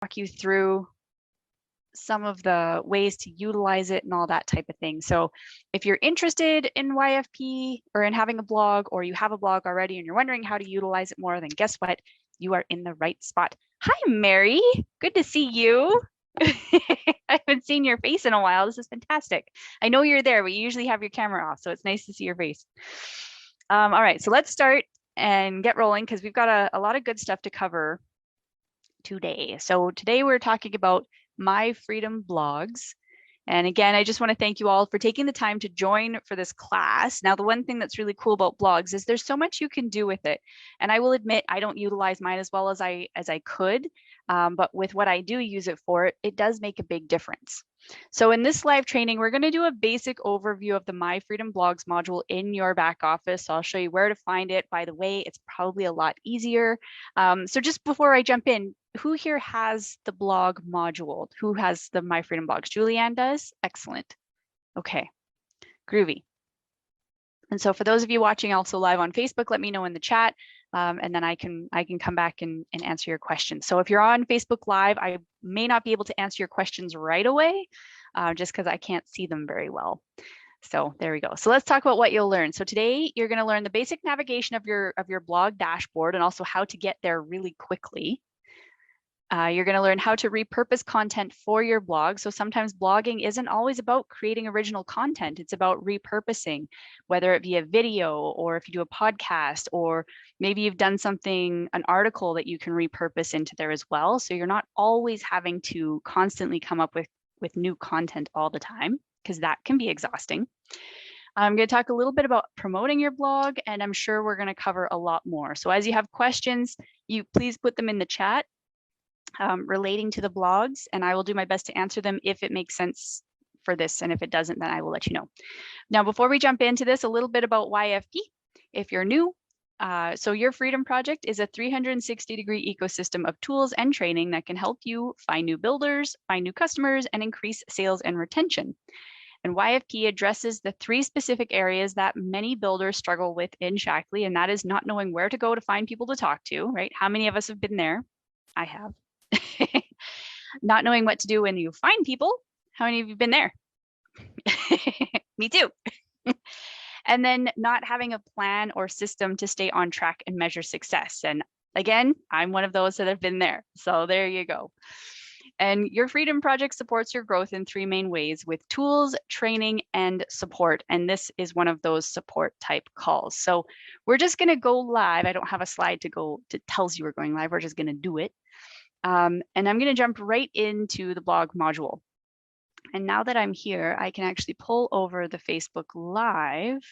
walk you through some of the ways to utilize it and all that type of thing. So if you're interested in YFP or in having a blog, or you have a blog already and you're wondering how to utilize it more, then guess what? You are in the right spot. Hi, Mary. Good to see you. I haven't seen your face in a while. This is fantastic. I know you're there, but you usually have your camera off, so it's nice to see your face. All right, so let's start and get rolling because we've got a lot of good stuff to cover today. So today we're talking about My Freedom blogs. And again, I just want to thank you all for taking the time to join for this class. Now, the one thing that's really cool about blogs is there's so much you can do with it. And I will admit, I don't utilize mine as well as I could, but with what I do use it for, it does make a big difference. So in this live training, we're going to do a basic overview of the My Freedom blogs module in your back office. So I'll show you where to find it. By the way, it's probably a lot easier. So just before I jump in, who here has the blog module? Who has the My Freedom blogs? Julianne does? Excellent. Okay, groovy. And so for those of you watching also live on Facebook, let me know in the chat, and then I can come back and answer your questions. So if you're on Facebook Live, I may not be able to answer your questions right away, just because I can't see them very well. So there we go. So let's talk about what you'll learn. So today you're going to learn the basic navigation of your blog dashboard and also how to get there really quickly. You're going to learn how to repurpose content for your blog. So sometimes blogging isn't always about creating original content. It's about repurposing, whether it be a video or if you do a podcast, or maybe you've done something, an article that you can repurpose into there as well. So you're not always having to constantly come up with new content all the time, because that can be exhausting. I'm going to talk a little bit about promoting your blog, and I'm sure we're going to cover a lot more. So as you have questions, you please put them in the chat. Relating to the blogs, and I will do my best to answer them if it makes sense for this, and if it doesn't, then I will let you know. Now, before we jump into this, a little bit about YFP. If you're new, so Your Freedom Project is a 360-degree ecosystem of tools and training that can help you find new builders, find new customers, and increase sales and retention. And YFP addresses the 3 specific areas that many builders struggle with in Shaklee, and that is not knowing where to go to find people to talk to, right? How many of us have been there? I have. Not knowing what to do when you find people. How many of you have been there? Me too. And then not having a plan or system to stay on track and measure success. And again, I'm one of those that have been there. So there you go. And Your Freedom Project supports your growth in 3 main ways: with tools, training, and support. And this is one of those support type calls. So we're just going to go live. I don't have a slide to tells you we're going live. We're just going to do it. And I'm going to jump right into the blog module. And now that I'm here, I can actually pull over the Facebook Live.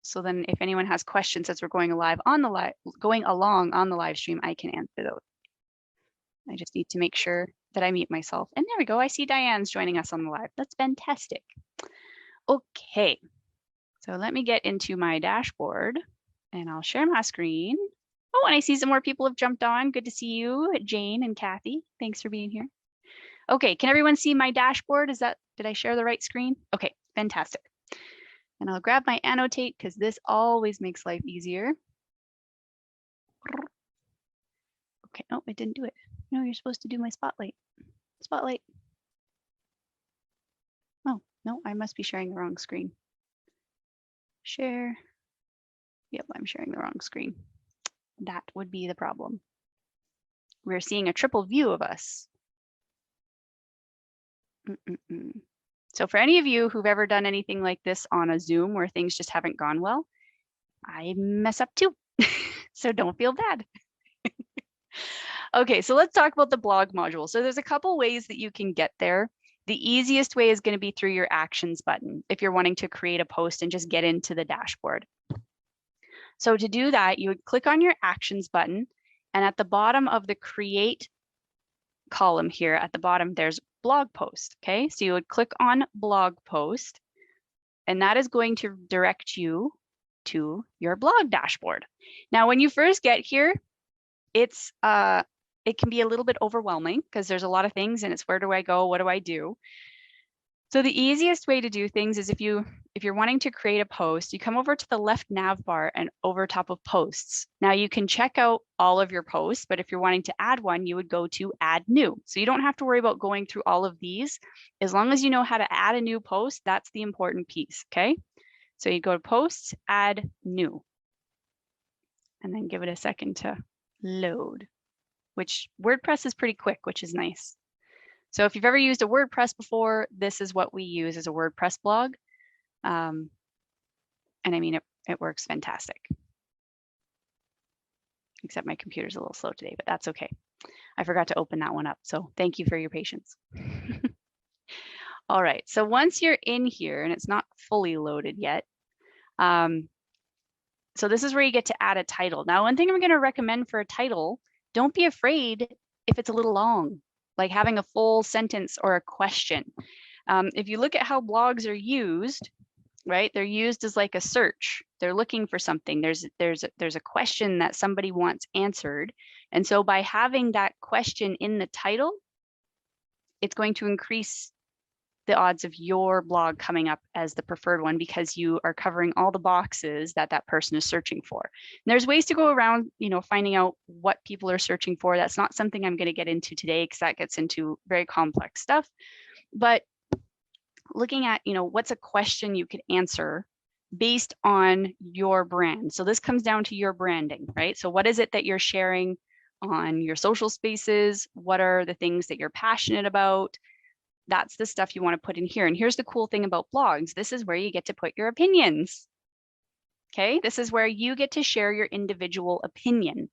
So then if anyone has questions as we're going along on the live stream, I can answer those. I just need to make sure that I mute myself. And there we go. I see Diane's joining us on the live. That's fantastic. Okay. So let me get into my dashboard and I'll share my screen. Oh, and I see some more people have jumped on. Good to see you, Jane and Kathy. Thanks for being here. Okay, can everyone see my dashboard? Did I share the right screen? Okay, fantastic. And I'll grab my annotate because this always makes life easier. Okay, oh, it didn't do it. No, you're supposed to do my spotlight. Spotlight. Oh, no, I must be sharing the wrong screen. Share. Yep, I'm sharing the wrong screen. That would be the problem. We're seeing a triple view of us. So for any of you who've ever done anything like this on a Zoom where things just haven't gone well, I mess up too. So don't feel bad. Okay, so let's talk about the blog module. So there's a couple ways that you can get there. The easiest way is going to be through your actions button if you're wanting to create a post and just get into the dashboard. So to do that, you would click on your actions button, and at the bottom of the create column here at the bottom, there's blog post. Okay, so you would click on blog post, and that is going to direct you to your blog dashboard. Now, when you first get here, it can be a little bit overwhelming because there's a lot of things and it's where do I go? What do I do? So the easiest way to do things is if you're wanting to create a post, you come over to the left nav bar and over top of posts. Now you can check out all of your posts, but if you're wanting to add one, you would go to add new. So you don't have to worry about going through all of these. As long as you know how to add a new post, that's the important piece, okay? So you go to posts, add new, and then give it a second to load, which WordPress is pretty quick, which is nice. So if you've ever used a WordPress before, this is what we use as a WordPress blog. And I mean, it works fantastic. Except my computer's a little slow today, but that's okay. I forgot to open that one up. So thank you for your patience. All right, so once you're in here and it's not fully loaded yet, so this is where you get to add a title. Now, one thing I'm going to recommend for a title, don't be afraid if it's a little long, like having a full sentence or a question. If you look at how blogs are used, right, they're used as like a search. They're looking for something. There's a question that somebody wants answered. And so by having that question in the title, it's going to increase the odds of your blog coming up as the preferred one because you are covering all the boxes that that person is searching for. And there's ways to go around, you know, finding out what people are searching for. That's not something I'm going to get into today because that gets into very complex stuff. But looking at, you know, what's a question you could answer based on your brand. So this comes down to your branding, right? So what is it that you're sharing on your social spaces? What are the things that you're passionate about? That's the stuff you want to put in here. And here's the cool thing about blogs. This is where you get to put your opinions. Okay, this is where you get to share your individual opinion.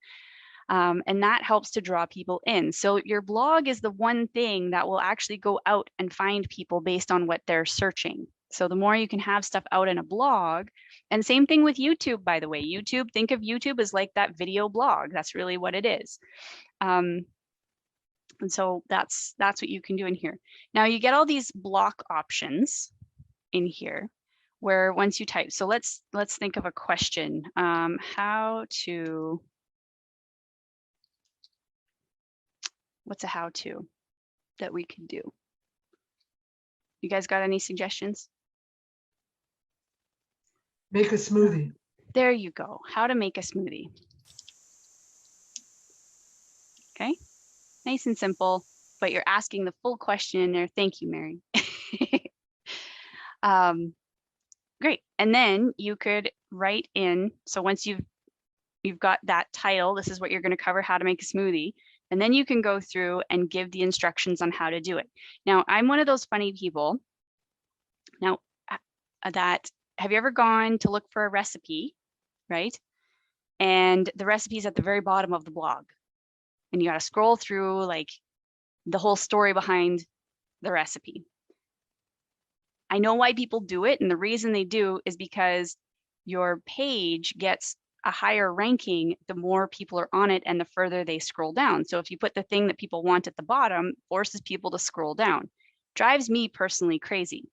And that helps to draw people in. So your blog is the one thing that will actually go out and find people based on what they're searching. So the more you can have stuff out in a blog, and same thing with YouTube, by the way. YouTube, think of YouTube as like that video blog. That's really what it is. And so that's what you can do in here. Now you get all these block options in here where once you type, so let's think of a question. What's a how-to that we could do? You guys got any suggestions? Make a smoothie. There you go. How to make a smoothie. Okay. Nice and simple, but you're asking the full question in there. Thank you, Mary. Great. And then you could write in. So once you've got that title, this is what you're going to cover, how to make a smoothie. And then you can go through and give the instructions on how to do it. Now, I'm one of those funny people. Now, have you ever gone to look for a recipe, right? And the recipe's at the very bottom of the blog. And you got to scroll through like the whole story behind the recipe. I know why people do it. And the reason they do is because your page gets a higher ranking the more people are on it and the further they scroll down. So if you put the thing that people want at the bottom, forces people to scroll down. Drives me personally crazy.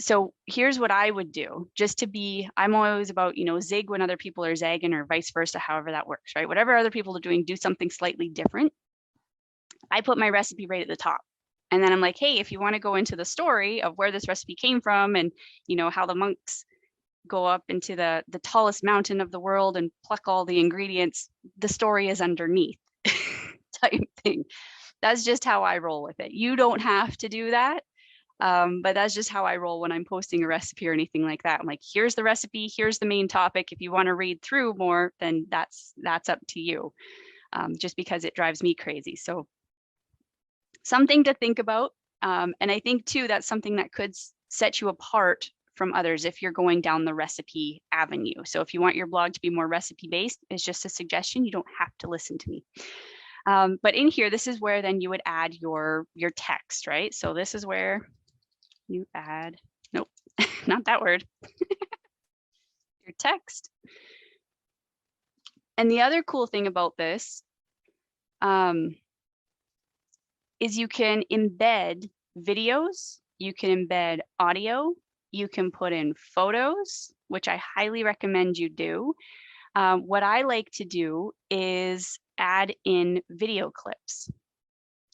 So here's what I would do just to be, I'm always about, you know, zig when other people are zagging or vice versa, however that works, right? Whatever other people are doing, do something slightly different. I put my recipe right at the top. And then I'm like, hey, if you want to go into the story of where this recipe came from and, you know, how the monks go up into the tallest mountain of the world and pluck all the ingredients, the story is underneath type thing. That's just how I roll with it. You don't have to do that. But that's just how I roll when I'm posting a recipe or anything like that. I'm like, here's the recipe, here's the main topic. If you want to read through more, then that's up to you, just because it drives me crazy. So something to think about. And I think too, that's something that could set you apart from others if you're going down the recipe avenue. So if you want your blog to be more recipe based, it's just a suggestion. You don't have to listen to me. But in here, this is where then you would add your text, right? So this is where you add, nope, not that word, your text. And the other cool thing about this is you can embed videos, you can embed audio, you can put in photos, which I highly recommend you do. What I like to do is add in video clips,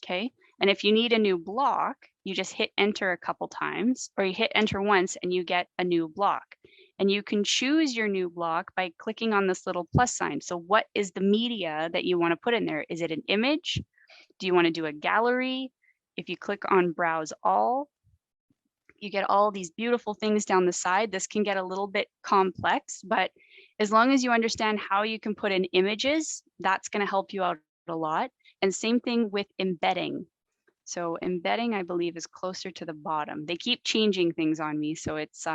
okay? And if you need a new block, you just hit enter a couple times, or you hit enter once and you get a new block. And you can choose your new block by clicking on this little plus sign. So what is the media that you want to put in there? Is it an image? Do you want to do a gallery? If you click on browse all, you get all these beautiful things down the side. This can get a little bit complex, but as long as you understand how you can put in images, that's going to help you out a lot. And same thing with embedding. So embedding, I believe, is closer to the bottom. They keep changing things on me, so it's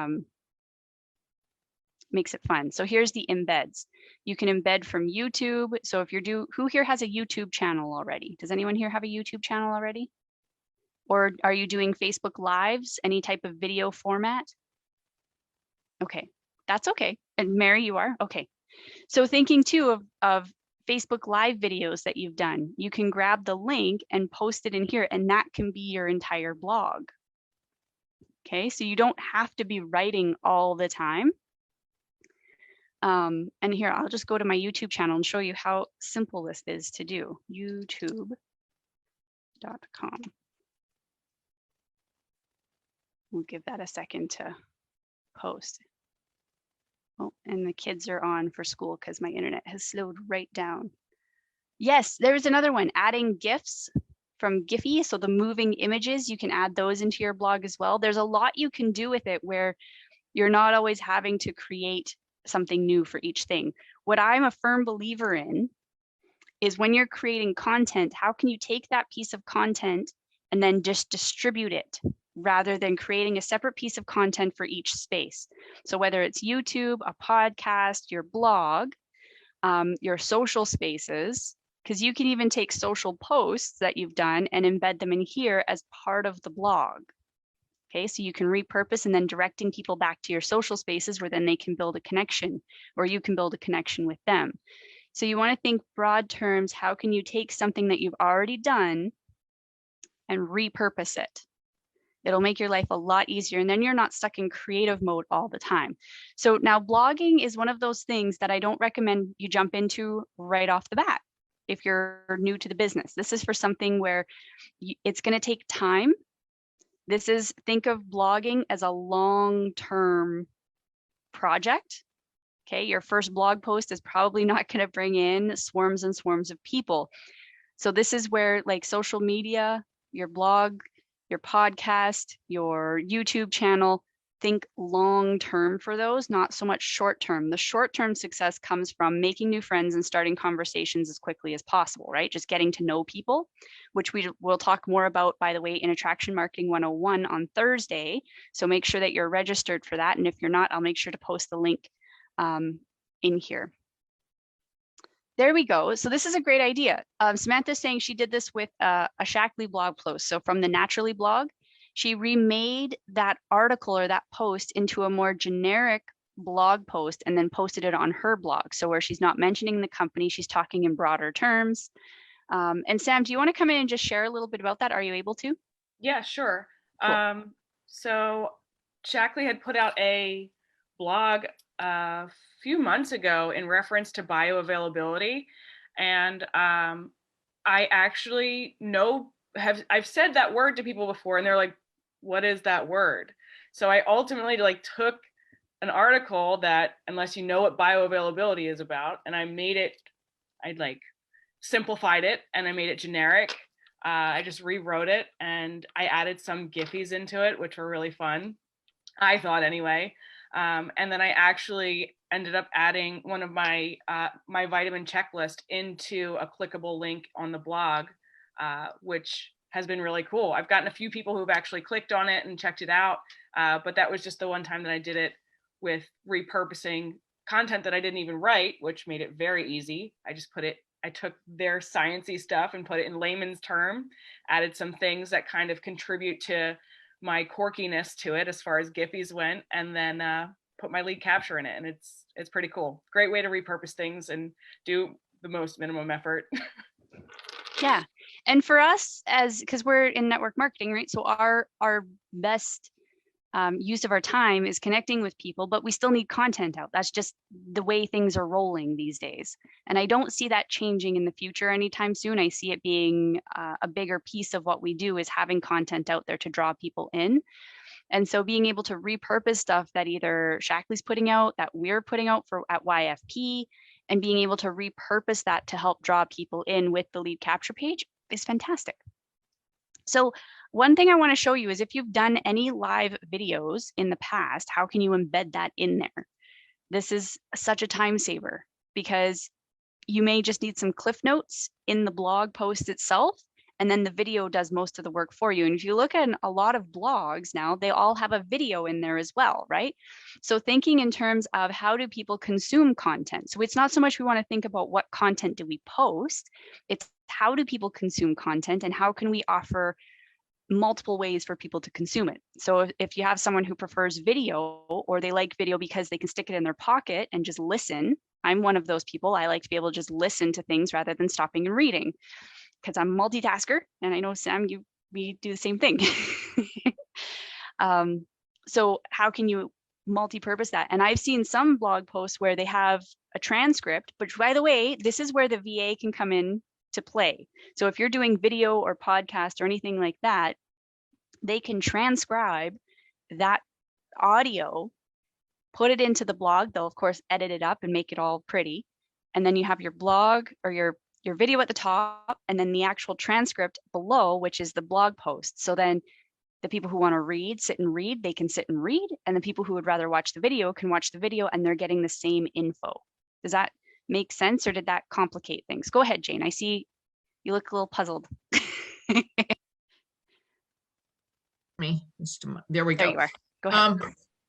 makes it fun. So here's the embeds. You can embed from YouTube. So if you're who here has a YouTube channel already? Does anyone here have a YouTube channel already? Or are you doing Facebook Lives, any type of video format? Okay, that's okay. And Mary, you are? Okay. So thinking too of Facebook Live videos that you've done, you can grab the link and post it in here, and that can be your entire blog. Okay, so you don't have to be writing all the time. And here, I'll just go to my YouTube channel and show you how simple this is to do. YouTube.com. We'll give that a second to post. Oh, and the kids are on for school because my internet has slowed right down. Yes, there's another one, adding GIFs from Giphy. So the moving images, you can add those into your blog as well. There's a lot you can do with it where you're not always having to create something new for each thing. What I'm a firm believer in is when you're creating content, how can you take that piece of content and then just distribute it rather than creating a separate piece of content for each space? So whether it's YouTube, a podcast, your blog, your social spaces, because you can even take social posts that you've done and embed them in here as part of the blog. Okay, so you can repurpose and then directing people back to your social spaces where then they can build a connection, or you can build a connection with them. So you want to think broad terms. How can you take something that you've already done and repurpose it? It'll make your life a lot easier, and then you're not stuck in creative mode all the time. So now blogging is one of those things that I don't recommend you jump into right off the bat if you're new to the business. This is for something where it's going to take time. This is, think of blogging as a long-term project. Okay, your first blog post is probably not going to bring in swarms and swarms of people. So this is where, like, social media, your blog, your podcast, your YouTube channel, think long-term for those, not so much short-term. The short-term success comes from making new friends and starting conversations as quickly as possible, right? Just getting to know people, which we will talk more about, by the way, in Attraction Marketing 101 on Thursday. So make sure that you're registered for that. And if you're not, I'll make sure to post the link in here. There we go. So this is a great idea. Samantha's saying she did this with a Shackley blog post. So from the Naturally blog, she remade that article or that post into a more generic blog post and then posted it on her blog. So where she's not mentioning the company, she's talking in broader terms. And Sam, do you want to come in and just share a little bit about that? Are you able to? Yeah, sure. Cool. So Shackley had put out a blog a few months ago in reference to bioavailability. And I actually I've said that word to people before and they're like, what is that word? So I ultimately took an article that, unless you know what bioavailability is about, and I simplified it and I made it generic. I just rewrote it and I added some Giphies into it, which were really fun, I thought anyway. And then I actually ended up adding one of my my vitamin checklist into a clickable link on the blog, which has been really cool. I've gotten a few people who've actually clicked on it and checked it out, but that was just the one time that I did it with repurposing content that I didn't even write, which made it very easy. I took their sciencey stuff and put it in layman's term, added some things that kind of contribute to my quirkiness to it as far as Giphies went, and then put my lead capture in it. And it's pretty cool. Great way to repurpose things and do the most minimum effort. Yeah. And for us, because we're in network marketing, right? So our best use of our time is connecting with people, but we still need content out. That's just the way things are rolling these days. And I don't see that changing in the future anytime soon. I see it being a bigger piece of what we do is having content out there to draw people in. And so being able to repurpose stuff that either Shackley's putting out, that we're putting out for at YFP, and being able to repurpose that to help draw people in with the lead capture page is fantastic. So one thing I want to show you is if you've done any live videos in the past, how can you embed that in there? This is such a time saver because you may just need some cliff notes in the blog post itself, and then the video does most of the work for you. And if you look at a lot of blogs now, they all have a video in there as well, right? So thinking in terms of how do people consume content? So it's not so much we want to think about what content do we post, it's how do people consume content and how can we offer multiple ways for people to consume it. So if you have someone who prefers video or they like video because they can stick it in their pocket and just listen, I'm one of those people. I like to be able to just listen to things rather than stopping and reading because I'm a multitasker. And I know, Sam, we do the same thing. So how can you multi-purpose that? And I've seen some blog posts where they have a transcript, but by the way, this is where the VA can come in to play. So if you're doing video or podcast or anything like that, they can transcribe that audio, put it into the blog. They'll of course edit it up and make it all pretty. And then you have your blog or your video at the top and then the actual transcript below, which is the blog post. So then the people who want to read, sit and read, they can sit and read. And the people who would rather watch the video can watch the video and they're getting the same info. Does that make sense or did that complicate things? Go ahead, Jane. I see you look a little puzzled. There we go. There you are. Go ahead.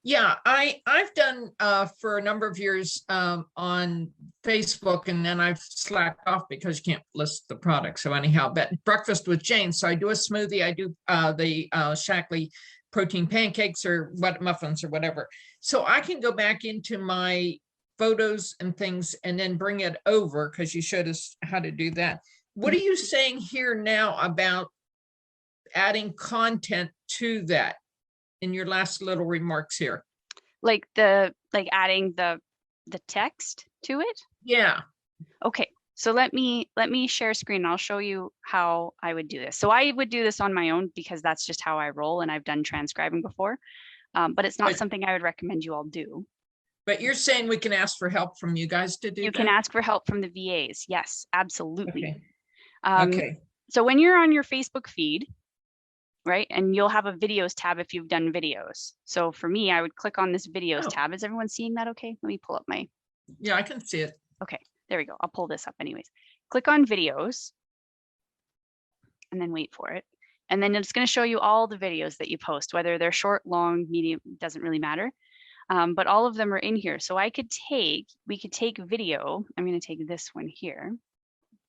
Yeah, I've done for a number of years on Facebook, and then I've slacked off because you can't list the product. So anyhow, but breakfast with Jane. So I do a smoothie. I do the Shackley protein pancakes or what muffins or whatever. So I can go back into my photos and things and then bring it over because you showed us how to do that. What are you saying here now about adding content to that in your last little remarks here? Like adding the text to it? Yeah. Okay. So let me share screen. I'll show you how I would do this. So I would do this on my own because that's just how I roll and I've done transcribing before. But it's not something I would recommend you all do. But you're saying we can ask for help from you guys to do that? You can ask for help from the VAs. Yes, absolutely. Okay. Okay. So when you're on your Facebook feed, right, and you'll have a videos tab if you've done videos. So for me, I would click on this videos tab. Is everyone seeing that okay? Let me pull up my. Yeah, I can see it. Okay, there we go. I'll pull this up anyways. Click on videos and then wait for it. And then it's going to show you all the videos that you post, whether they're short, long, medium, doesn't really matter. But all of them are in here. So we could take video. I'm going to take this one here,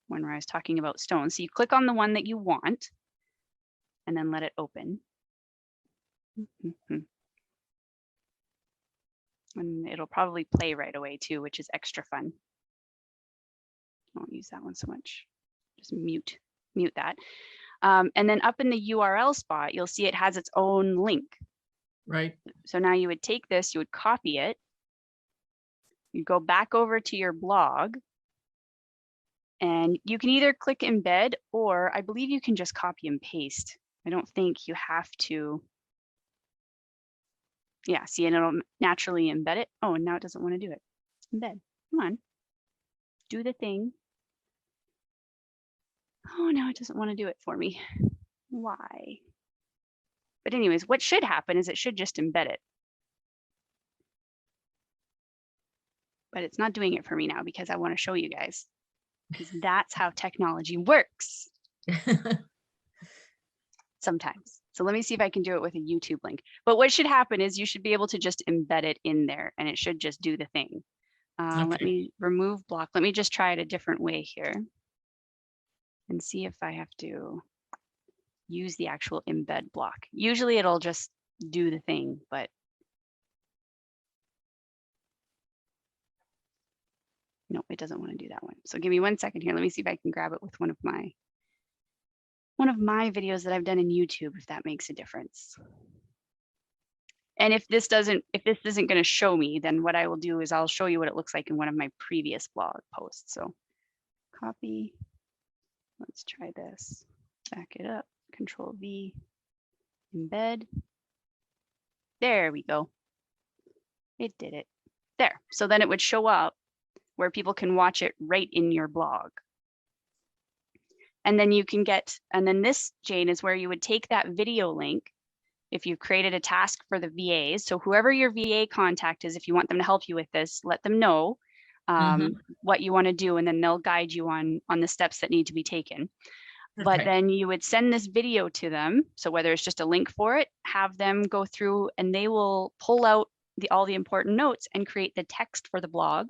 one where I was talking about stones. So you click on the one that you want and then let it open. And it'll probably play right away too, which is extra fun. I won't use that one so much. Just mute that. And then up in the URL spot, you'll see it has its own link. Right. So now you would take this, you would copy it. You go back over to your blog and you can either click embed or I believe you can just copy and paste. I don't think you have to. Yeah, see, and it'll naturally embed it. Oh, and now it doesn't want to do it. Embed, come on, do the thing. Oh, now it doesn't want to do it for me. Why? But anyways, what should happen is it should just embed it. But it's not doing it for me now because I want to show you guys. Because that's how technology works. Sometimes. So let me see if I can do it with a YouTube link. But what should happen is you should be able to just embed it in there and it should just do the thing. Okay. Let me remove block. Let me just try it a different way here and see if I have to use the actual embed block. Usually it'll just do the thing, but no, it doesn't want to do that one. So give me 1 second here. Let me see if I can grab it with one of my videos that I've done in YouTube, if that makes a difference. And if this isn't going to show me, then what I will do is I'll show you what it looks like in one of my previous blog posts. So copy, let's try this, back it up, Control V, embed. There we go. It did it. There. So then it would show up where people can watch it right in your blog. And then you can get, and then this, Jane, is where you would take that video link if you've created a task for the VAs. So whoever your VA contact is, if you want them to help you with this, let them know what you want to do, and then they'll guide you on the steps that need to be taken. Okay. But then you would send this video to them. So whether it's just a link for it, have them go through and they will pull out all the important notes and create the text for the blog.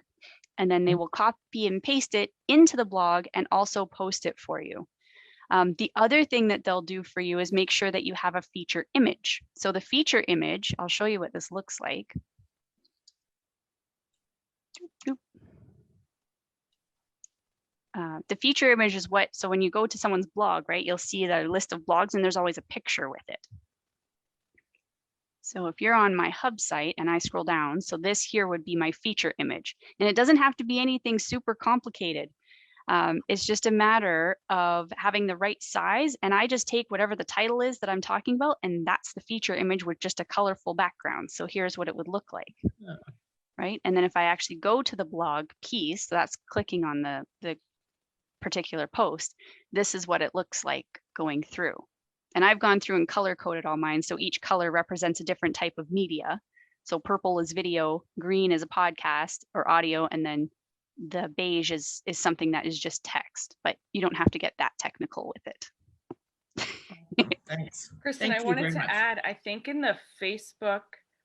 And then they will copy and paste it into the blog and also post it for you. The other thing that they'll do for you is make sure that you have a feature image. So the feature image, I'll show you what this looks like. The feature image is what, so when you go to someone's blog, right, you'll see the list of blogs and there's always a picture with it. So if you're on my hub site and I scroll down, so this here would be my feature image. And it doesn't have to be anything super complicated. It's just a matter of having the right size. And I just take whatever the title is that I'm talking about, and that's the feature image with just a colorful background. So here's what it would look like. Right. And then if I actually go to the blog piece, so that's clicking on the particular post, this is what it looks like going through. And I've gone through and color coded all mine. So each color represents a different type of media. So purple is video, green is a podcast or audio, and then the beige is something that is just text, but you don't have to get that technical with it. Thanks. Kristen, Thank I you wanted very to much. add, I think in the Facebook,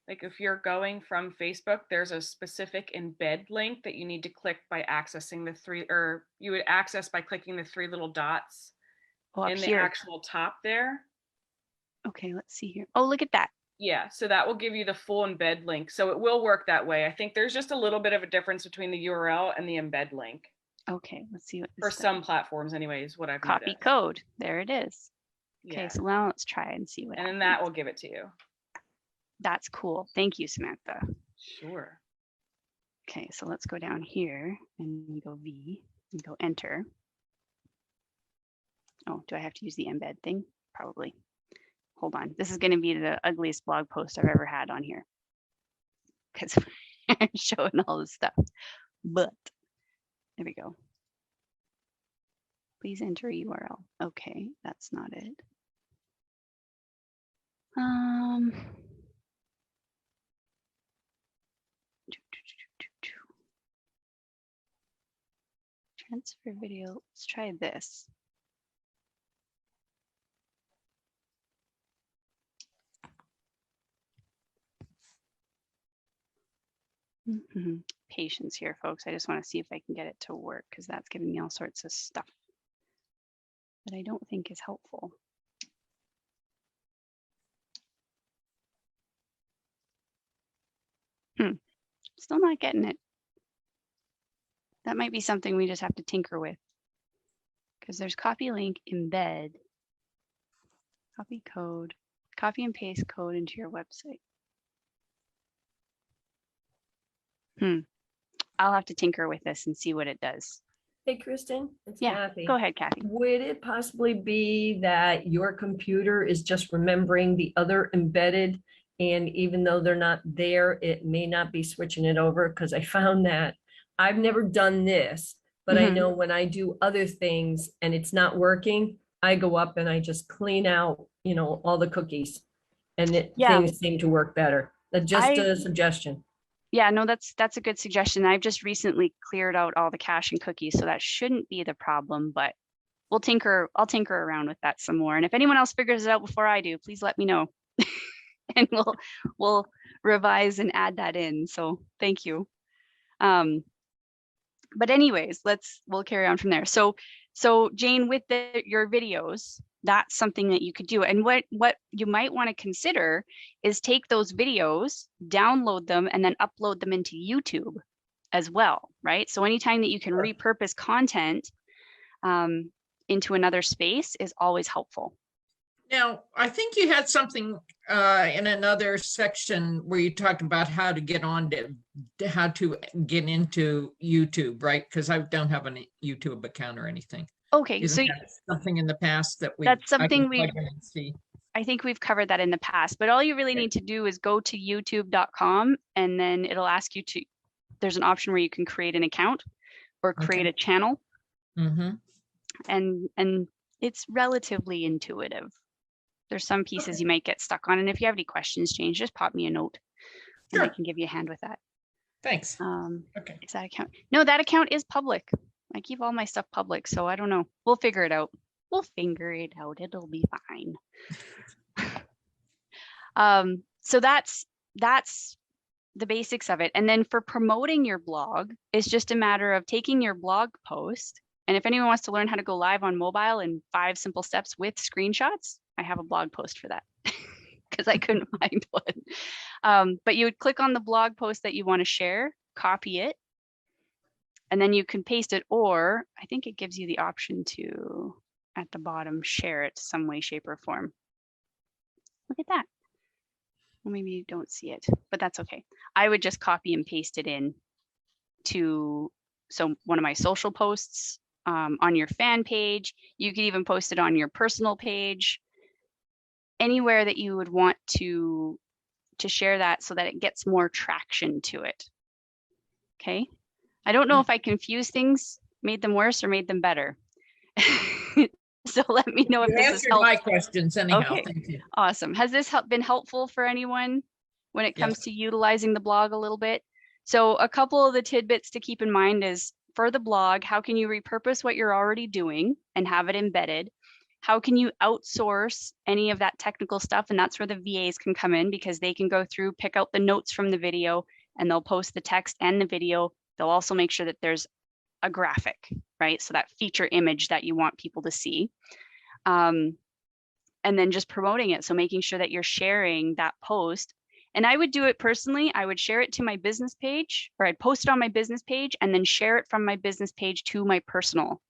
like if you're going from Facebook, there's a specific embed link that you need to click by accessing the three, or you would access by clicking the three little dots in the actual top there. Okay, let's see here. Oh, look at that. Yeah, so that will give you the full embed link. So it will work that way. I think there's just a little bit of a difference between the URL and the embed link. Okay, let's see what this For does. some platforms anyways, what I've Copy noticed. code. There it is. Okay, Yeah. so now let's try and see what And then happens. that will give it to you. That's cool. Thank you, Samantha. Sure. Okay, so let's go down here and we go V and go enter. Oh, do I have to use the embed thing? Probably. Hold on. This is going to be the ugliest blog post I've ever had on here because I'm showing all this stuff. But there we go. Please enter URL. Okay, that's not it. Transfer video. Let's try this. Patience here, folks. I just want to see if I can get it to work because that's giving me all sorts of stuff that I don't think is helpful. Still not getting it. That might be something we just have to tinker with because there's copy link, embed, copy code, copy and paste code into your website. I'll have to tinker with this and see what it does. Hey, Kristen, it's Yeah, Kathy. go ahead, Kathy. Would it possibly be that your computer is just remembering the other embedded, and even though they're not there, it may not be switching it over? Because I found that I've never done this, but I know when I do other things and it's not working, I go up and I just clean out, you know, all the cookies, and things seem to work better. Just a suggestion. Yeah, no, that's a good suggestion. I've just recently cleared out all the cache and cookies, so that shouldn't be the problem, but I'll tinker around with that some more. And if anyone else figures it out before I do, please let me know. And we'll revise and add that in. So thank you. But anyways, we'll carry on from there. So Jane, with your videos, that's something that you could do. And what you might want to consider is take those videos, download them, and then upload them into YouTube as well, right? So anytime that you can repurpose content into another space is always helpful. Now, I think you had something in another section where you talked about how to get on how to get into YouTube, right? Because I don't have a YouTube account or anything. Okay, so Isn't that something in the past that that's I can something plug in and see? I think we've covered that in the past, but all you really Okay. need to do is go to youtube.com and then it'll ask you to, there's an option where you can create an account or create Okay. a channel, Mm-hmm. and it's relatively intuitive. There's some pieces Okay. you might get stuck on, and if you have any questions, Jane, just pop me a note and I Sure. can give you a hand with that. Thanks. Um, Okay. is that account? No, that account is public. I keep all my stuff public, so I don't know. We'll figure it out. We'll figure it out. It'll be fine. So that's the basics of it. And then for promoting your blog, it's just a matter of taking your blog post. And if anyone wants to learn how to go live on mobile in 5 simple steps with screenshots, I have a blog post for that because I couldn't find one. But you would click on the blog post that you want to share, copy it, and then you can paste it, or I think it gives you the option to, at the bottom, share it some way, shape, or form. Look at that. Well, maybe you don't see it, but that's okay. I would just copy and paste it in to, so one of my social posts on your fan page. You could even post it on your personal page, anywhere that you would want to share that so that it gets more traction to it. Okay. I don't know if I confused things, made them worse or made them better. So let me know if You this is answered helpful. my questions anyhow. Okay. Thank you. Awesome. Has this been helpful for anyone when it comes Yes. to utilizing the blog a little bit? So a couple of the tidbits to keep in mind is for the blog, how can you repurpose what you're already doing and have it embedded? How can you outsource any of that technical stuff? And that's where the VAs can come in because they can go through, pick out the notes from the video, and they'll post the text and the video. They'll also make sure that there's a graphic, right? So that feature image that you want people to see. And then just promoting it. So making sure that you're sharing that post. And I would do it personally. I would share it to my business page, or I'd post it on my business page and then share it from my business page to my personal.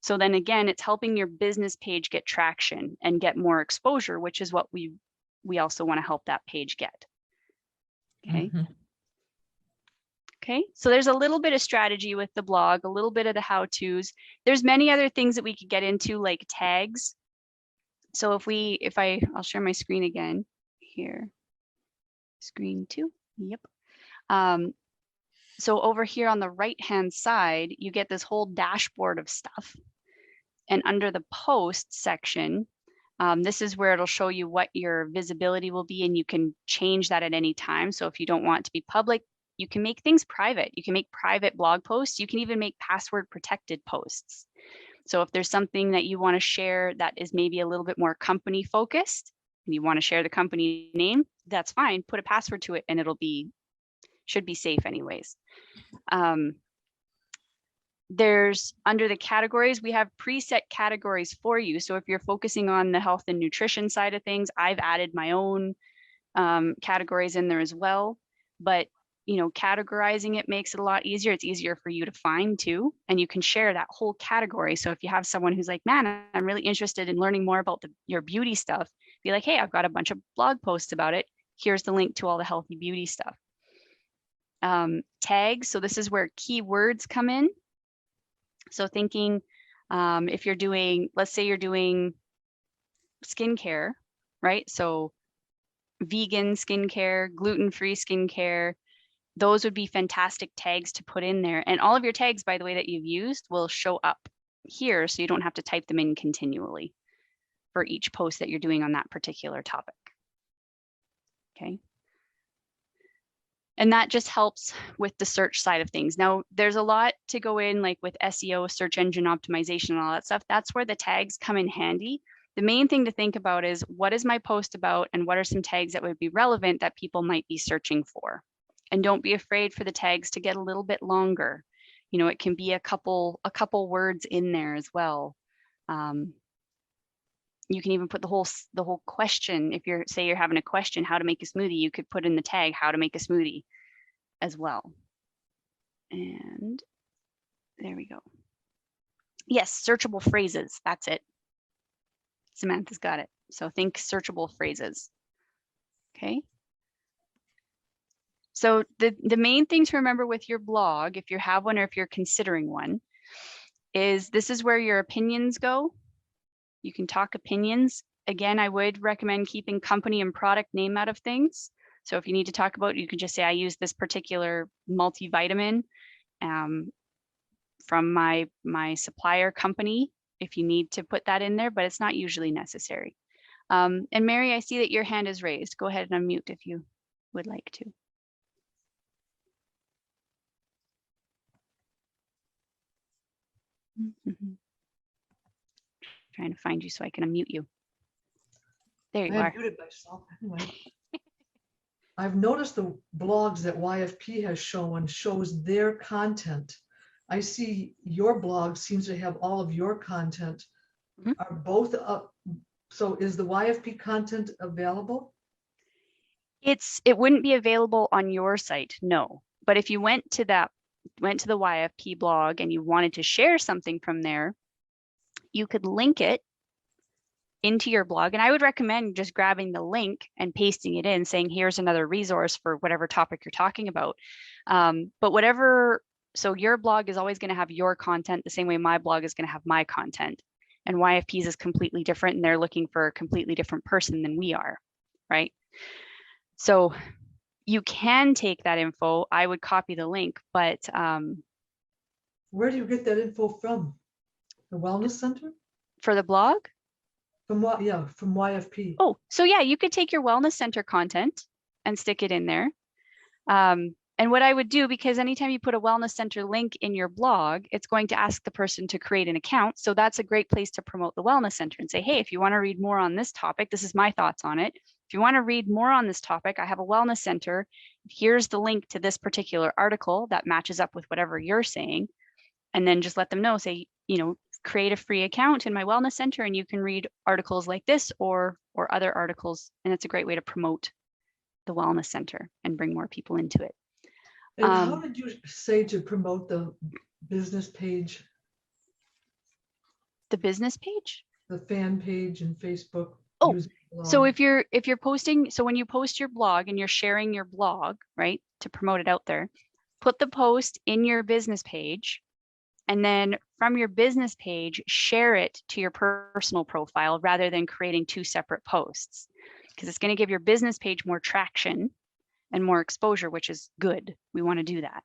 So then again, it's helping your business page get traction and get more exposure, which is what we also want to help that page get. Okay. Mhm. Okay, so there's a little bit of strategy with the blog, a little bit of the how-tos. There's many other things that we could get into, like tags. So I'll share my screen again here. Screen 2, yep. So over here on the right-hand side, you get this whole dashboard of stuff. And under the post section, this is where it'll show you what your visibility will be, and you can change that at any time. So if you don't want it to be public, you can make things private. You can make private blog posts. You can even make password protected posts. So if there's something that you want to share that is maybe a little bit more company focused and you want to share the company name, that's fine. Put a password to it and should be safe anyways. There's under the categories, we have preset categories for you. So if you're focusing on the health and nutrition side of things, I've added my own categories in there as well. But categorizing it makes it a lot easier. It's easier for you to find too, and you can share that whole category. So if you have someone who's like, man, I'm really interested in learning more about your beauty stuff, be like, hey, I've got a bunch of blog posts about it. Here's the link to all the healthy beauty stuff. Tags. So this is where keywords come in. So thinking if you're doing, let's say you're doing skincare, right? So vegan skincare, gluten-free skincare, those would be fantastic tags to put in there. And all of your tags, by the way, that you've used will show up here. So you don't have to type them in continually for each post that you're doing on that particular topic. Okay. And that just helps with the search side of things. Now, there's a lot to go in, like with SEO, search engine optimization, and all that stuff. That's where the tags come in handy. The main thing to think about is what is my post about and what are some tags that would be relevant that people might be searching for? And don't be afraid for the tags to get a little bit longer. It can be a couple words in there as well. You can even put the whole question. If you're having a question, how to make a smoothie, you could put in the tag, how to make a smoothie as well. And there we go. Yes, searchable phrases, that's it. Samantha's got it. So think searchable phrases. Okay. So the main thing to remember with your blog, if you have one or if you're considering one, is this is where your opinions go. You can talk opinions. Again, I would recommend keeping company and product name out of things. So if you need to talk about, you can just say, I use this particular multivitamin from my supplier company, if you need to put that in there, but it's not usually necessary. And Mary, I see that your hand is raised. Go ahead and unmute if you would like to. Trying to find you so I can unmute you. There you I are. muted myself anyway. I've noticed the blogs that YFP has shown shows their content. I see your blog seems to have all of your content. Mhm. Are both up? So is the YFP content available? It wouldn't be available on your site, no. But if you went to the YFP blog and you wanted to share something from there, you could link it into your blog. And I would recommend just grabbing the link and pasting it in, saying, here's another resource for whatever topic you're talking about. But whatever, so your blog is always going to have your content the same way my blog is going to have my content. And YFP's is completely different, and they're looking for a completely different person than we are, right? So you can take that info. I would copy the link, but Where do you get that info from? The Wellness Center? for the blog, From what? Yeah, from YFP. oh, so yeah, you could take your Wellness Center content and stick it in there. And what I would do, because anytime you put a Wellness Center link in your blog, it's going to ask the person to create an account. So that's a great place to promote the Wellness Center and say, hey, if you want to read more on this topic, this is my thoughts on it. If you want to read more on this topic, I have a Wellness Center. Here's the link to this particular article that matches up with whatever you're saying. And then just let them know, say, create a free account in my Wellness Center and you can read articles like this or other articles. And it's a great way to promote the Wellness Center and bring more people into it. And how did you say to promote the business page? The business page? The fan page and Facebook? Oh, using the so blog? if you're posting, so when you post your blog and you're sharing your blog, right, to promote it out there, put the post in your business page, and then from your business page, share it to your personal profile rather than creating two separate posts, because it's going to give your business page more traction and more exposure, which is good. We want to do that.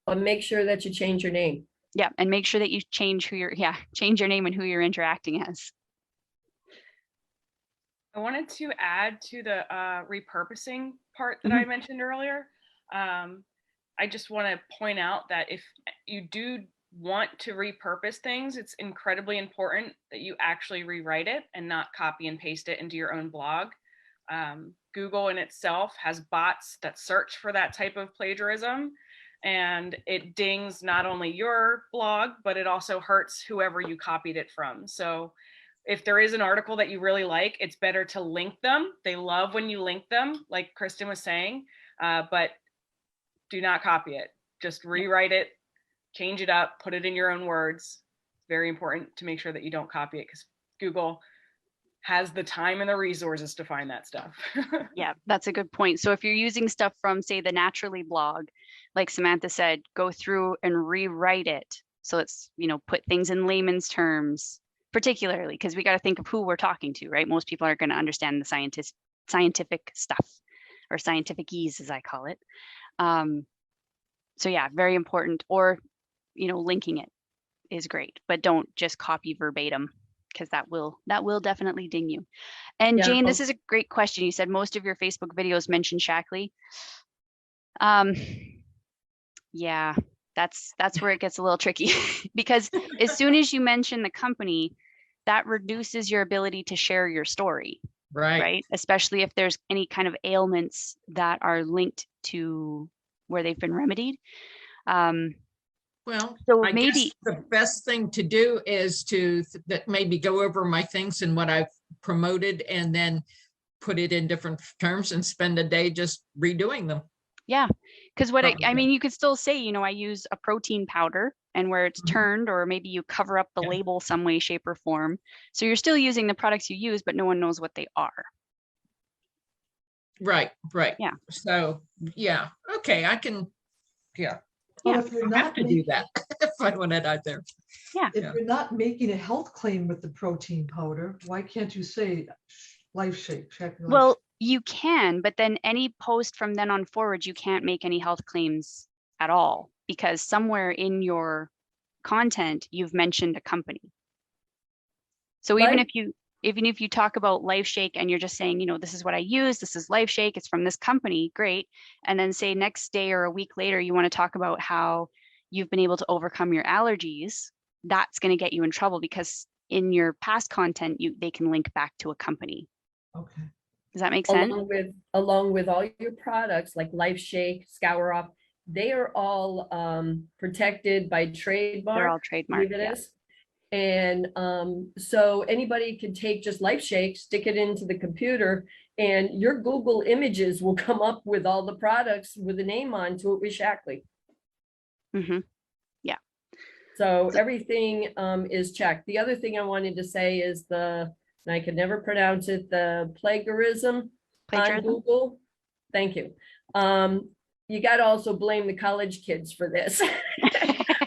But make sure that you change your name. Yeah, and make sure that you change change your name and who you're interacting as. I wanted to add to the repurposing part that I mentioned earlier. I just want to point out that if you do want to repurpose things, it's incredibly important that you actually rewrite it and not copy and paste it into your own blog. Google in itself has bots that search for that type of plagiarism, and it dings not only your blog, but it also hurts whoever you copied it from. So if there is an article that you really like, it's better to link them. They love when you link them, like Kristen was saying, but do not copy it. Just rewrite it, change it up, put it in your own words. It's very important to make sure that you don't copy it, because Google has the time and the resources to find that stuff. Yeah, that's a good point. So if you're using stuff from, say, the Naturally blog, like Samantha said, go through and rewrite it. So it's, put things in layman's terms, particularly because we got to think of who we're talking to, right? Most people aren't going to understand the scientific stuff, or scientific-ese, as I call it. So yeah, very important. Or, linking it is great, but don't just copy verbatim, because that will definitely ding you. And Yeah. Jane, this is a great question. You said most of your Facebook videos mention Shackley. Yeah, that's where it gets a little tricky because as soon as you mention the company, that reduces your ability to share your story, right? Especially if there's any kind of ailments that are linked to where they've been remedied. Well, So I maybe guess the best thing to do is to maybe go over my things and what I've promoted and then put it in different terms and spend a day just redoing them. yeah, Because what I Okay. mean, you could still say, you know, I use a protein powder, and where it's Mhm. turned, or maybe you cover up the Yeah. label some way, shape, or form. So you're still using the products you use, but no one knows what they are. Right, right. Yeah. So, yeah, okay, I can, yeah, Well, Yeah. if you're I have not to do making, that if I want it out there. Yeah. if Yeah. you're not making a health claim with the protein powder, why can't you say Life Shake? Well, you can, but then any post from then on forward, you can't make any health claims at all, because somewhere in your content, you've mentioned a company. So even Life- if you talk about Life Shake and you're just saying, you know, this is what I use, this is Life Shake, it's from this company, great. And then say next day or a week later, you want to talk about how you've been able to overcome your allergies, that's going to get you in trouble, because in your past content, they can link back to a company. Okay. Does that make sense? along with all your products like Life Shake, Scour Off, they are all protected by trademark. They're all I trademarked. believe it Yeah. is. And so anybody could take just Life Shake, stick it into the computer, and your Google images will come up with all the products with a name on to it with Shackley. Mm-hmm. So everything is checked. The other thing I wanted to say is and I can never pronounce it, the plagiarism on Plagiarism? Google. Thank you. You got to also blame the college kids for this.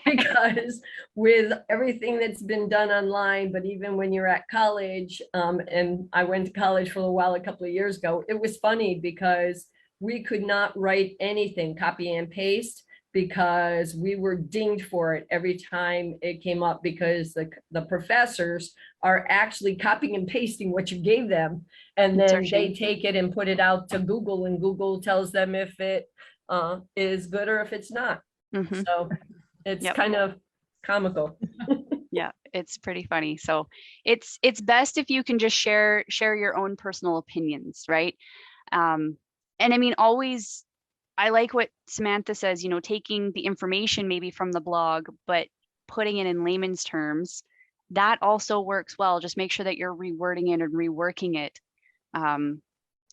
Because with everything that's been done online, but even when you're at college, and I went to college for a while a couple of years ago, it was funny because we could not write anything, copy and paste, because we were dinged for it every time it came up, because the professors are actually copying and pasting what you gave them, and It's our then they shame. take it and put it out to Google, and Google tells them if it is good or if it's not. Mm-hmm. So it's Yep. kind of comical. Yeah, it's pretty funny. So it's best if you can just share your own personal opinions, right? And I mean, always, I like what Samantha says, you know, taking the information maybe from the blog, but putting it in layman's terms, that also works well. Just make sure that you're rewording it and reworking it,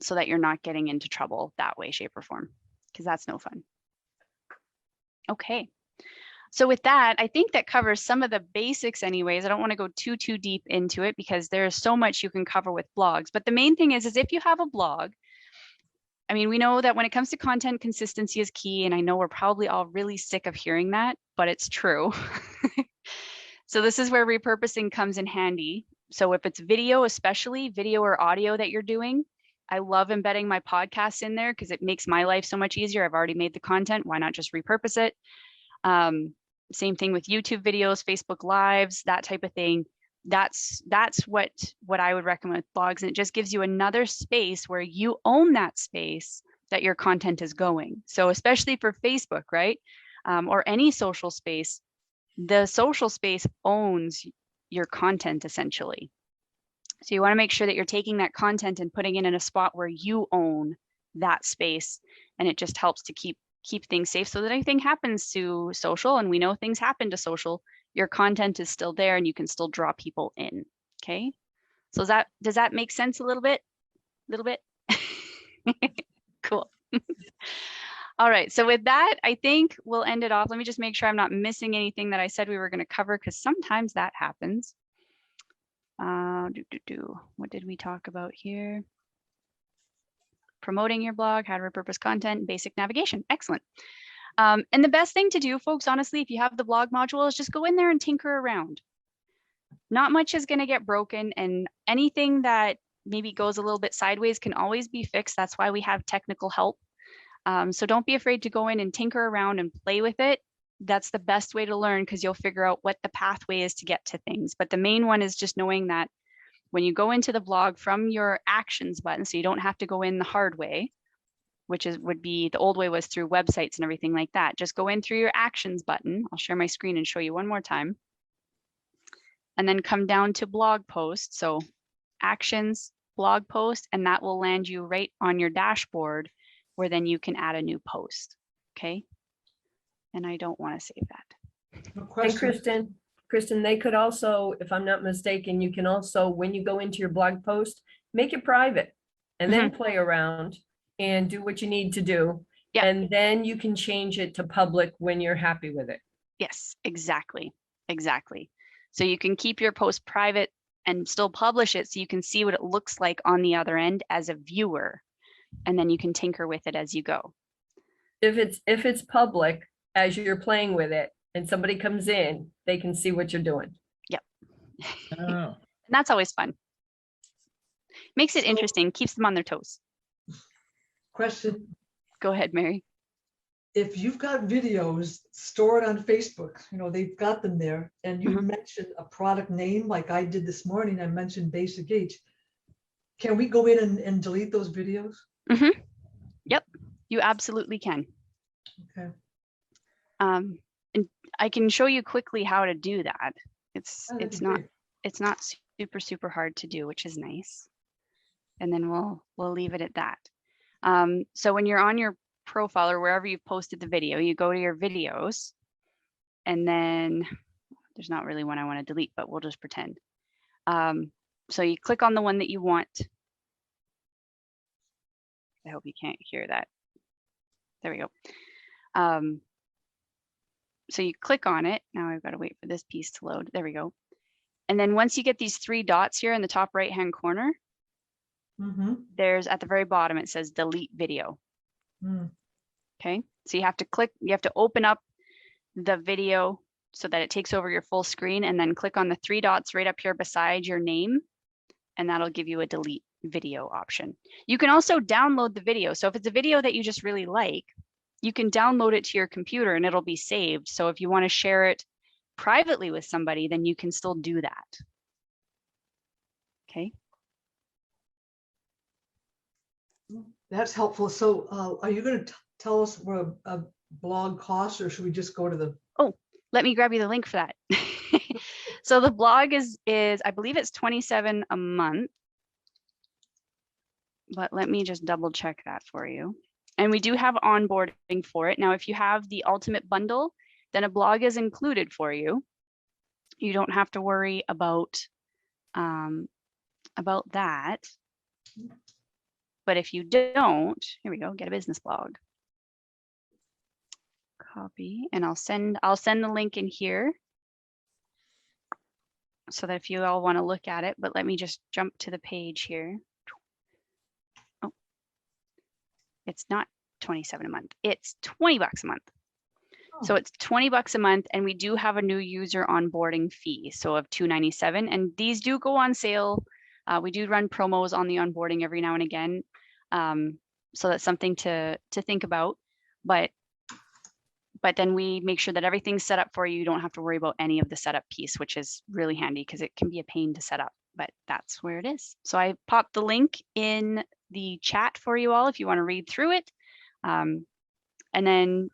so that you're not getting into trouble that way, shape, or form, because that's no fun. Okay. So with that, I think that covers some of the basics anyways. I don't want to go too deep into it because there's so much you can cover with blogs. But the main thing is if you have a blog, I mean, we know that when it comes to content, consistency is key. And I know we're probably all really sick of hearing that, but it's true. So this is where repurposing comes in handy. So if it's video, especially video or audio that you're doing, I love embedding my podcasts in there because it makes my life so much easier. I've already made the content. Why not just repurpose it? Same thing with YouTube videos, Facebook Lives, that type of thing. That's what I would recommend with blogs. And it just gives you another space where you own that space that your content is going. So especially for Facebook, right? Or any social space, the social space owns your content essentially. So you want to make sure that you're taking that content and putting it in a spot where you own that space. And it just helps to keep things safe so that anything happens to social, and we know things happen to social, your content is still there and you can still draw people in. Okay. So does that make sense a little bit? Cool. All right. So with that, I think we'll end it off. Let me just make sure I'm not missing anything that I said we were going to cover, because sometimes that happens. What did we talk about here? Promoting your blog, how to repurpose content, basic navigation. Excellent. And the best thing to do, folks, honestly, if you have the blog module, is just go in there and tinker around. Not much is going to get broken, and anything that maybe goes a little bit sideways can always be fixed. That's why we have technical help. So don't be afraid to go in and tinker around and play with it. That's the best way to learn, because you'll figure out what the pathway is to get to things. But the main one is just knowing that when you go into the blog from your actions button, so you don't have to go in the hard way, which would be the old way was through websites and everything like that. Just go in through your actions button. I'll share my screen and show you one more time. And then come down to blog post. So actions, blog post, and that will land you right on your dashboard where then you can add a new post. Okay. And I don't want to save that. No And question. Kristen, they could also, if I'm not mistaken, you can also, when you go into your blog post, make it private and then play around and do what you need to do. Yeah. And then you can change it to public when you're happy with it. Yes, exactly. Exactly. So you can keep your post private and still publish it so you can see what it looks like on the other end as a viewer. And then you can tinker with it as you go. If it's public, as you're playing with it and somebody comes in, they can see what you're doing. Oh, And that's always fun. Makes it So- interesting, keeps them on their toes. Question, Go ahead, Mary. if you've got videos stored on Facebook, they've got them there, and you Mhm. mentioned a product name, like I did this morning, I mentioned Basic H. Can we go in and delete those videos? Yep, you absolutely can. Okay. And I can show you quickly how to do that. It's Oh, that'd it's be not great. it's not super hard to do, which is nice. And then we'll leave it at that. So when you're on your profile or wherever you've posted the video, you go to your videos, and then there's not really one I want to delete, but we'll just pretend. So you click on the one that you want. I hope you can't hear that. There we go. So you click on it. Now I've got to wait for this piece to load. There we go. And then once you get these three dots here in the top right-hand corner, Mhm. there's at the very bottom, it says delete video. Mm. Okay. So you have to open up the video so that it takes over your full screen, and then click on the three dots right up here beside your name, and that'll give you a delete video option. You can also download the video. So if it's a video that you just really like, you can download it to your computer and it'll be saved. So if you want to share it privately with somebody, then you can still do that. Okay. That's helpful. So are you going to tell us what a blog costs, or should we just go to the? Let me grab you the link for that. So the blog is I believe it's $27 a month, but let me just double check that for you. And we do have onboarding for it. Now, if you have the ultimate bundle, then a blog is included for you. You don't have to worry about that. But if you don't, here we go, get a business blog. Copy, and I'll send the link in here so that if you all want to look at it, but let me just jump to the page here. Oh, it's not 27 a month, it's $20 a month. So Oh. it's $20 a month, and we do have a new user onboarding fee, so of $297, and these do go on sale. We do run promos on the onboarding every now and again, so that's something to think about. But then we make sure that everything's set up for you. You don't have to worry about any of the setup piece, which is really handy because it can be a pain to set up, but that's where it is. So I popped the link in the chat for you all if you want to read through it. And then,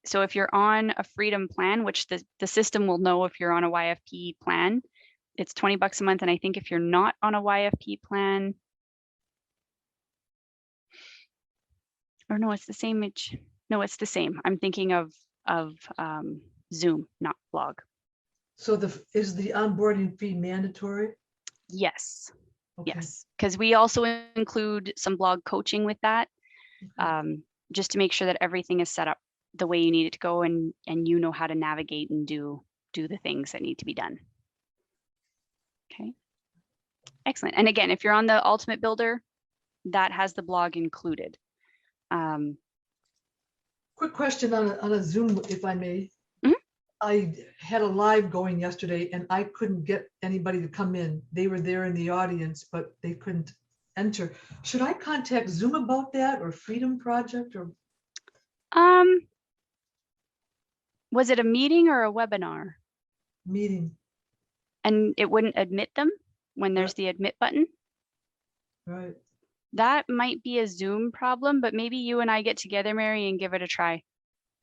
so if you're on a freedom plan, which the system will know if you're on a YFP plan, it's $20 a month. And I think if you're not on a YFP plan, or no, it's the same. No, it's the same. I'm thinking of Zoom, not blog. So is the onboarding fee mandatory? Yes. Okay. Yes, because we also include some blog coaching with that, Okay. just to make sure that everything is set up the way you need it to go, and you know how to navigate and do the things that need to be done. Okay, excellent. And again, if you're on the Ultimate Builder, that has the blog included. Quick question on a Zoom, if I may. Mhm. I had a live going yesterday and I couldn't get anybody to come in. They were there in the audience, but they couldn't enter. Should I contact Zoom about that, or Freedom Project, or? Was it a meeting or a webinar? Meeting? And it wouldn't admit them when there's the admit button? Right. That might be a Zoom problem, but maybe you and I get together, Mary, and give it a try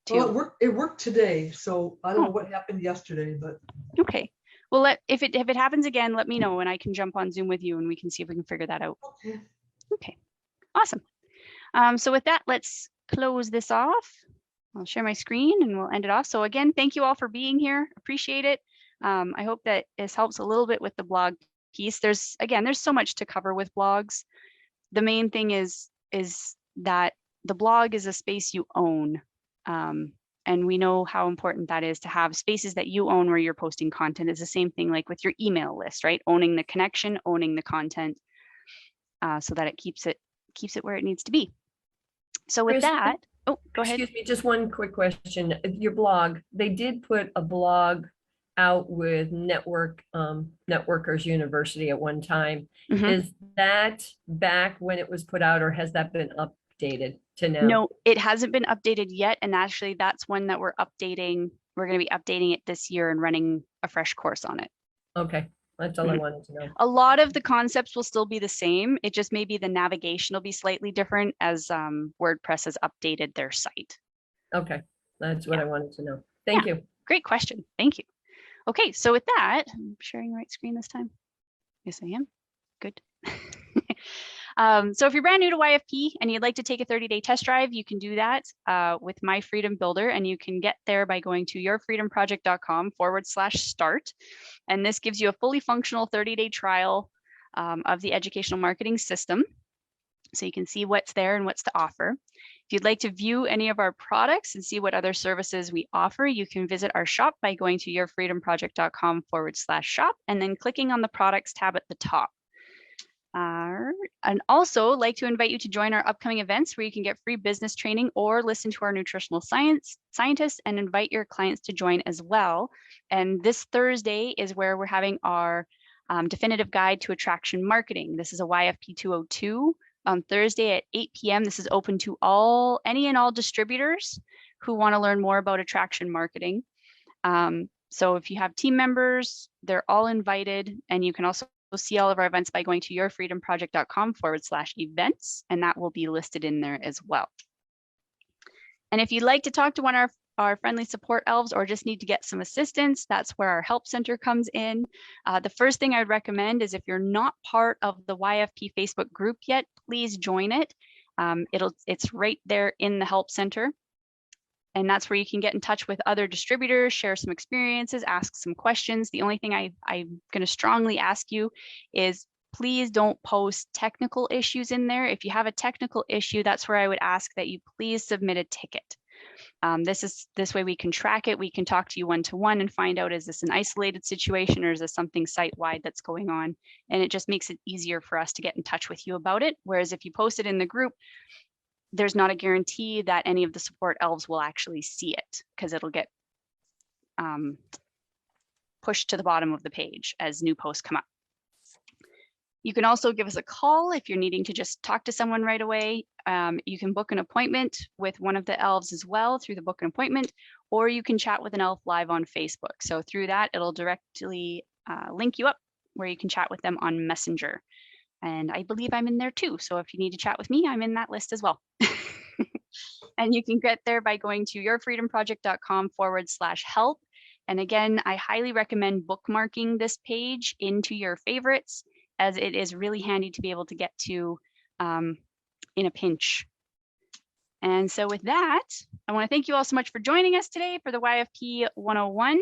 too. Well, it worked today, so I don't know what happened yesterday, but. Okay. Well, if it happens again, let me know and I can jump on Zoom with you and we can see if we can figure that out. Okay. Okay. Awesome. So with that, let's close this off. I'll share my screen and we'll end it off. So again, thank you all for being here. Appreciate it. I hope that this helps a little bit with the blog piece. There's so much to cover with blogs. The main thing is that the blog is a space you own. And we know how important that is to have spaces that you own where you're posting content. Is the same thing like with your email list, right? Owning the connection, owning the content, so that it keeps it where it needs to be. So with Chris, that, oh, go ahead. excuse me, just one quick question. Your blog, they did put a blog out with Networkers University at one time. Mhm. Is that back when it was put out, or has that been updated to now? No, it hasn't been updated yet. And actually that's one that we're updating. We're going to be updating it this year and running a fresh course on it. Okay, that's all I wanted to know. A lot of the concepts will still be the same. It just maybe the navigation will be slightly different as WordPress has updated their site. Okay, that's what I wanted to know. Thank you. Great question. Thank you. Okay, so with that, I'm sharing the right screen this time. Yes, I am. Good. So if you're brand new to YFP and you'd like to take a 30-day test drive, you can do that with My Freedom Builder, and you can get there by going to yourfreedomproject.com/start. And this gives you a fully functional 30-day trial of the educational marketing system. So you can see what's there and what's to offer. If you'd like to view any of our products and see what other services we offer, you can visit our shop by going to yourfreedomproject.com/shop and then clicking on the products tab at the top. And also like to invite you to join our upcoming events where you can get free business training or listen to our nutritional scientists and invite your clients to join as well. And this Thursday is where we're having our definitive guide to attraction marketing. This is a YFP 202 on Thursday at 8 p.m. This is open to any and all distributors who want to learn more about attraction marketing. So if you have team members, they're all invited, and you can also see all of our events by going to yourfreedomproject.com/events, and that will be listed in there as well. And if you'd like to talk to one of our friendly support elves or just need to get some assistance, that's where our help center comes in. The first thing I'd recommend is if you're not part of the YFP Facebook group yet, please join it. It's right there in the help center. And that's where you can get in touch with other distributors, share some experiences, ask some questions. The only thing I'm going to strongly ask you is please don't post technical issues in there. If you have a technical issue, that's where I would ask that you please submit a ticket. This way we can track it. We can talk to you one-to-one and find out, is this an isolated situation or is this something site-wide that's going on? And it just makes it easier for us to get in touch with you about it. Whereas if you post it in the group, there's not a guarantee that any of the support elves will actually see it because it'll get pushed to the bottom of the page as new posts come up. You can also give us a call if you're needing to just talk to someone right away. You can book an appointment with one of the elves as well through the book an appointment, or you can chat with an elf live on Facebook. So through that, it'll directly link you up where you can chat with them on Messenger. And I believe I'm in there too. So if you need to chat with me, I'm in that list as well. And you can get there by going to yourfreedomproject.com/help. And again, I highly recommend bookmarking this page into your favorites, as it is really handy to be able to get to in a pinch. And so with that, I want to thank you all so much for joining us today for the YFP 101.